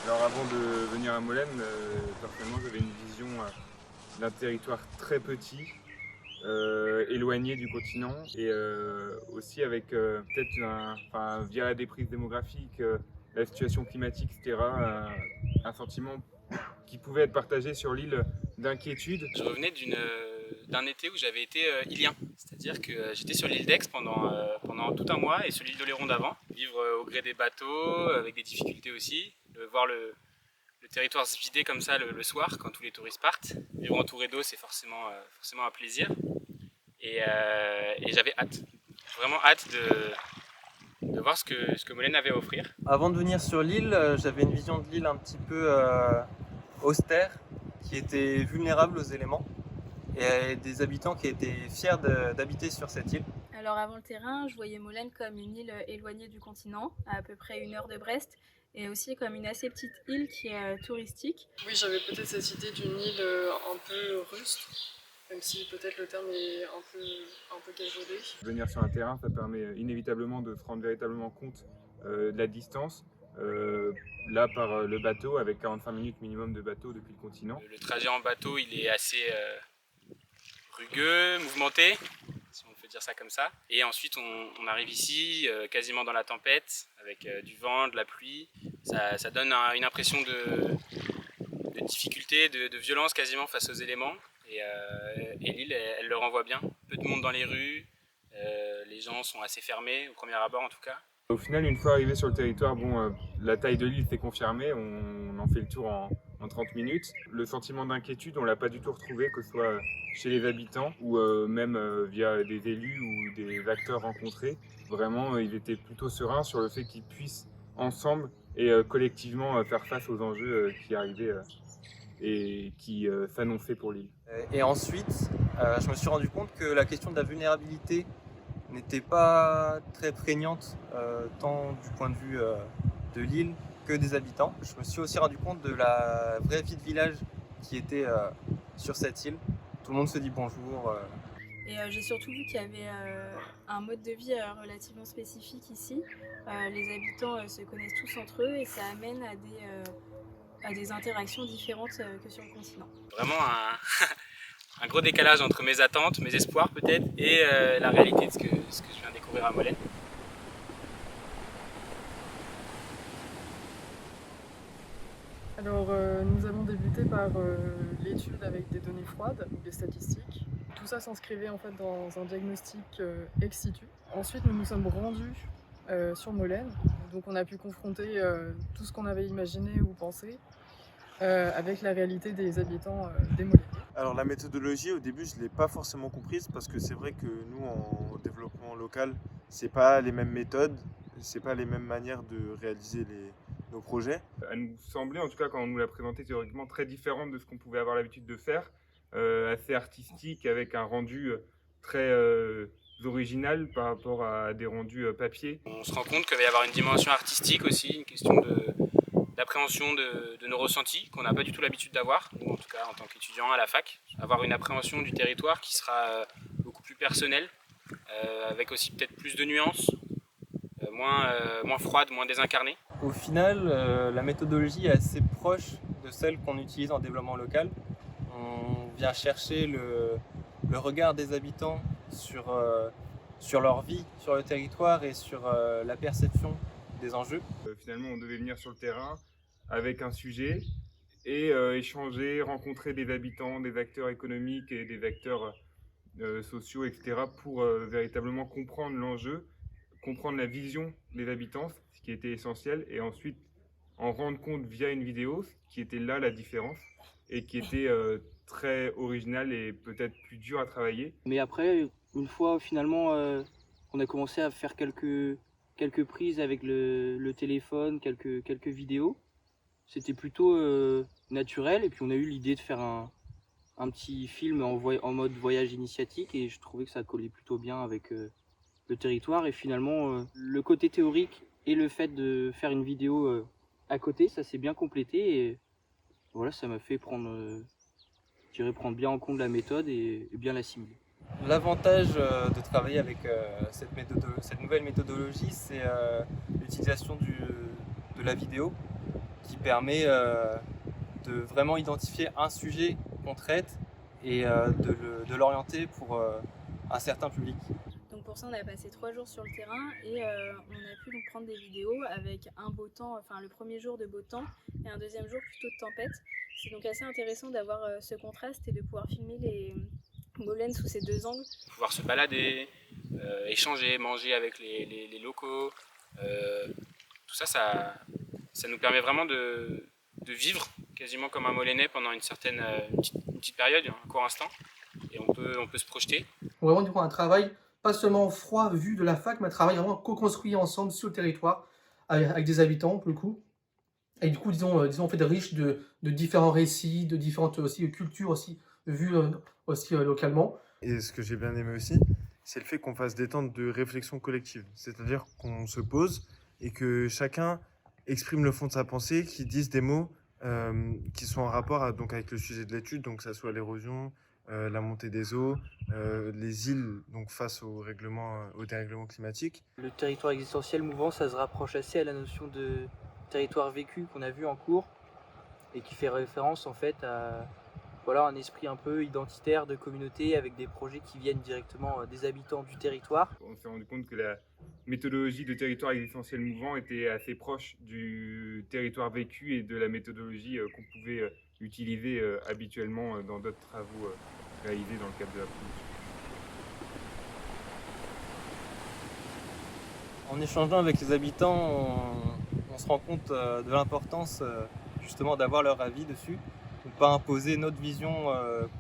Alors avant de venir à Molène, personnellement j'avais une vision d'un territoire très petit, éloigné du continent et aussi avec peut-être via la déprise démographique, la situation climatique, etc., un sentiment qui pouvait être partagé sur l'île d'inquiétude. Je revenais d'un été où j'avais été îlien, c'est-à-dire que j'étais sur l'île d'Aix pendant tout un mois et sur l'île d'Oléron d'avant, vivre au gré des bateaux, avec des difficultés aussi, voir le territoire se vider comme ça le soir quand tous les touristes partent. Vivre entouré d'eau, c'est forcément un plaisir et j'avais hâte, vraiment hâte de voir ce que Molène avait à offrir. Avant de venir sur l'île, j'avais une vision de l'île un petit peu austère, qui était vulnérable aux éléments, et des habitants qui étaient fiers d'habiter sur cette île. Alors avant le terrain, je voyais Molène comme une île éloignée du continent, à peu près 1 heure de Brest, et aussi comme une assez petite île qui est touristique. Oui, j'avais peut-être cette idée d'une île un peu rustre, même si peut-être le terme est un peu galvaudé. Venir sur un terrain, ça permet inévitablement de se rendre véritablement compte de la distance. Là par le bateau, avec 45 minutes minimum de bateau depuis le continent. Le trajet en bateau, il est assez rugueux, mouvementé, si on peut dire ça comme ça. Et ensuite, on arrive ici, quasiment dans la tempête, avec du vent, de la pluie. Ça donne une impression de difficulté, de violence quasiment face aux éléments. Et l'île, elle le renvoie bien. Peu de monde dans les rues, les gens sont assez fermés, au premier abord en tout cas. Au final, une fois arrivé sur le territoire, la taille de l'île s'est confirmée, on en fait le tour en 30 minutes. Le sentiment d'inquiétude, on ne l'a pas du tout retrouvé, que ce soit chez les habitants ou même via des élus ou des acteurs rencontrés. Vraiment, ils étaient plutôt sereins sur le fait qu'ils puissent ensemble et collectivement faire face aux enjeux qui arrivaient et qui s'annonçaient pour l'île. Et ensuite, je me suis rendu compte que la question de la vulnérabilité n'était pas très prégnante, tant du point de vue de l'île que des habitants. Je me suis aussi rendu compte de la vraie vie de village qui était sur cette île. Tout le monde se dit bonjour. Et j'ai surtout vu qu'il y avait un mode de vie relativement spécifique ici. Les habitants se connaissent tous entre eux et ça amène à des interactions différentes que sur le continent. Vraiment un gros décalage entre mes attentes, mes espoirs peut-être, et la réalité de ce que je viens découvrir à Molène. Alors, nous avons débuté par l'étude avec des données froides, des statistiques. Tout ça s'inscrivait en fait dans un diagnostic ex situ. Ensuite, nous nous sommes rendus sur Molène, donc on a pu confronter tout ce qu'on avait imaginé ou pensé avec la réalité des habitants des Moléniers. Alors la méthodologie, au début, je ne l'ai pas forcément comprise parce que c'est vrai que nous, en développement local, c'est pas les mêmes méthodes, c'est pas les mêmes manières de réaliser nos projets. Elle nous semblait, en tout cas quand on nous l'a présenté théoriquement, très différente de ce qu'on pouvait avoir l'habitude de faire, assez artistique, avec un rendu très original par rapport à des rendus papier. On se rend compte qu'il va y avoir une dimension artistique aussi, une question d'appréhension de nos ressentis qu'on n'a pas du tout l'habitude d'avoir, nous en tout cas en tant qu'étudiant à la fac. Avoir une appréhension du territoire qui sera beaucoup plus personnelle, avec aussi peut-être plus de nuances, moins froide, moins désincarnée. Au final, la méthodologie est assez proche de celle qu'on utilise en développement local. On vient chercher le regard des habitants sur leur vie, sur le territoire et sur la perception des enjeux. Finalement, on devait venir sur le terrain avec un sujet et échanger, rencontrer des habitants, des acteurs économiques et des acteurs sociaux, etc. pour véritablement comprendre l'enjeu, comprendre la vision des habitants, ce qui était essentiel, et ensuite en rendre compte via une vidéo, ce qui était là la différence, et qui était très original et peut-être plus dur à travailler. Mais après, une fois finalement on a commencé à faire quelques prises avec le téléphone, quelques vidéos, c'était plutôt naturel, et puis on a eu l'idée de faire un petit film en mode voyage initiatique, et je trouvais que ça collait plutôt bien avec le territoire. Et finalement le côté théorique et le fait de faire une vidéo à côté, ça s'est bien complété, et voilà, ça m'a fait prendre bien en compte la méthode et bien l'assimiler. L'avantage de travailler avec cette nouvelle méthodologie, c'est l'utilisation de la vidéo, qui permet de vraiment identifier un sujet qu'on traite et de l'orienter pour un certain public. Donc pour ça, on a passé 3 jours sur le terrain et on a pu donc prendre des vidéos avec un beau temps, enfin le premier jour de beau temps et un deuxième jour plutôt de tempête. C'est donc assez intéressant d'avoir ce contraste et de pouvoir filmer les Molènes sous ces 2 angles. Pouvoir se balader, échanger, manger avec les locaux, tout ça, ça nous permet vraiment de vivre quasiment comme un Molénais pendant une petite période, un court instant, et on peut se projeter. Vraiment du coup un travail pas seulement froid vu de la fac, mais un travail vraiment co-construit ensemble sur le territoire avec des habitants pour le coup. Et du coup, disons on fait de riche de différents récits, de différentes aussi cultures aussi vues aussi localement. Et ce que j'ai bien aimé aussi, c'est le fait qu'on fasse des temps de réflexion collective. C'est-à-dire qu'on se pose et que chacun exprime le fond de sa pensée, qu'il dise des mots qui sont en rapport donc avec le sujet de l'étude, donc que ça soit l'érosion, la montée des eaux, les îles donc face au dérèglement climatique. Le territoire existentiel mouvant, ça se rapproche assez à la notion de territoire vécu qu'on a vu en cours et qui fait référence en fait à un esprit un peu identitaire de communauté avec des projets qui viennent directement des habitants du territoire. On s'est rendu compte que la méthodologie de territoire existentiel mouvant était assez proche du territoire vécu et de la méthodologie qu'on pouvait utiliser habituellement dans d'autres travaux réalisés dans le cadre de la production. En échangeant avec les habitants, on se rend compte de l'importance justement d'avoir leur avis dessus, de ne pas imposer notre vision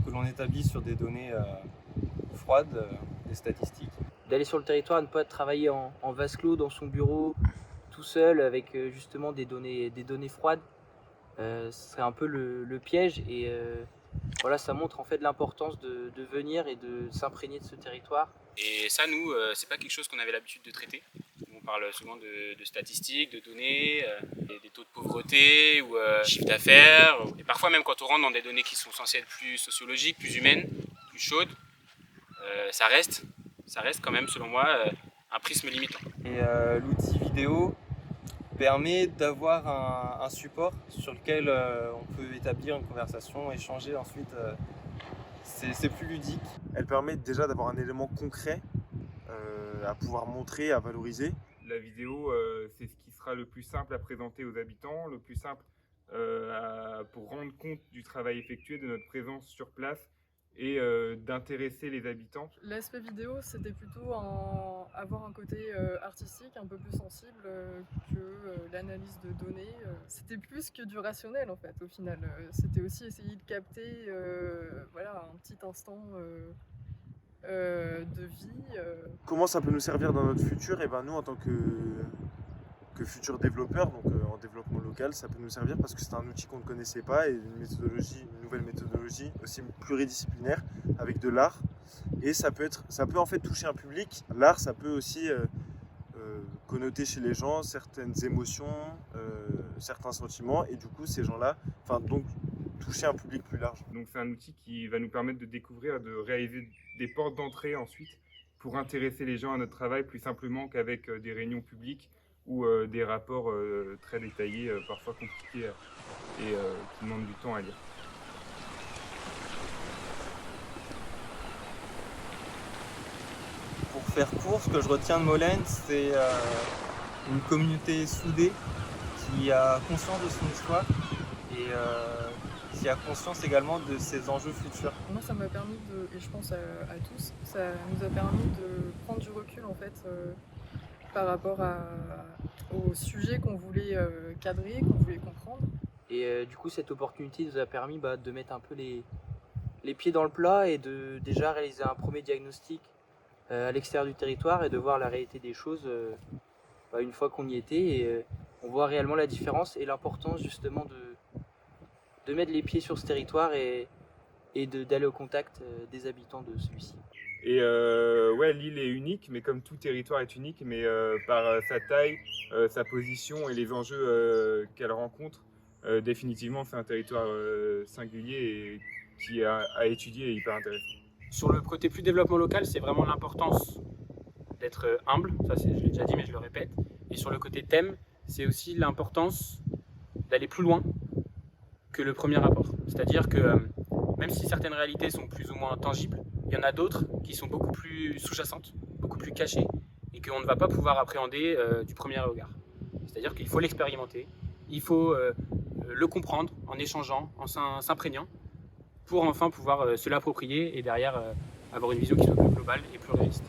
que l'on établit sur des données froides, des statistiques. D'aller sur le territoire, ne pas travailler en vase clos dans son bureau, tout seul, avec justement des données froides, ce serait un peu le piège. Et ça montre en fait l'importance de venir et de s'imprégner de ce territoire. Et ça, nous, c'est pas quelque chose qu'on avait l'habitude de traiter. On parle souvent de statistiques, de données, des taux de pauvreté ou chiffre d'affaires. Et parfois même quand on rentre dans des données qui sont censées être plus sociologiques, plus humaines, plus chaudes, ça reste quand même, selon moi, un prisme limitant. Et l'outil vidéo permet d'avoir un support sur lequel on peut établir une conversation, échanger ensuite. C'est plus ludique. Elle permet déjà d'avoir un élément concret à pouvoir montrer, à valoriser. La vidéo, c'est ce qui sera le plus simple à présenter aux habitants, le plus simple pour rendre compte du travail effectué, de notre présence sur place et d'intéresser les habitants. L'aspect vidéo, c'était plutôt avoir un côté artistique un peu plus sensible que l'analyse de données. C'était plus que du rationnel en fait au final. C'était aussi essayer de capter un petit instant de vie. Comment ça peut nous servir dans notre futur? Et ben nous en tant que futurs développeurs, donc en développement local, ça peut nous servir parce que c'est un outil qu'on ne connaissait pas et une nouvelle méthodologie aussi pluridisciplinaire avec de l'art. Et ça peut en fait toucher un public. L'art, ça peut aussi connoter chez les gens certaines émotions, certains sentiments, et du coup ces gens-là, donc toucher un public plus large. Donc c'est un outil qui va nous permettre de découvrir, de réaliser des portes d'entrée ensuite pour intéresser les gens à notre travail plus simplement qu'avec des réunions publiques ou des rapports très détaillés, parfois compliqués et qui demandent du temps à lire. Pour faire court, ce que je retiens de Molène, c'est une communauté soudée qui a conscience de son histoire et qui a conscience également de ses enjeux futurs. Moi, ça m'a permis et je pense à tous, ça nous a permis de prendre du recul en fait par rapport au sujet qu'on voulait cadrer, qu'on voulait comprendre. Et du coup, cette opportunité nous a permis de mettre un peu les pieds dans le plat et de déjà réaliser un premier diagnostic à l'extérieur du territoire et de voir la réalité des choses une fois qu'on y était. Et on voit réellement la différence et l'importance justement de mettre les pieds sur ce territoire et d'aller au contact des habitants de celui-ci. Et l'île est unique, mais comme tout territoire est unique, mais par sa taille, sa position et les enjeux qu'elle rencontre, définitivement c'est un territoire singulier et qui à étudier et hyper intéressant. Sur le côté plus développement local, c'est vraiment l'importance d'être humble, ça je l'ai déjà dit mais je le répète. Et sur le côté thème, c'est aussi l'importance d'aller plus loin que le premier rapport. C'est-à-dire que même si certaines réalités sont plus ou moins tangibles, il y en a d'autres qui sont beaucoup plus sous-jacentes, beaucoup plus cachées, et qu'on ne va pas pouvoir appréhender du premier regard. C'est-à-dire qu'il faut l'expérimenter, il faut le comprendre en échangeant, en s'imprégnant, pour enfin pouvoir se l'approprier et derrière avoir une vision qui soit plus globale et plus réaliste.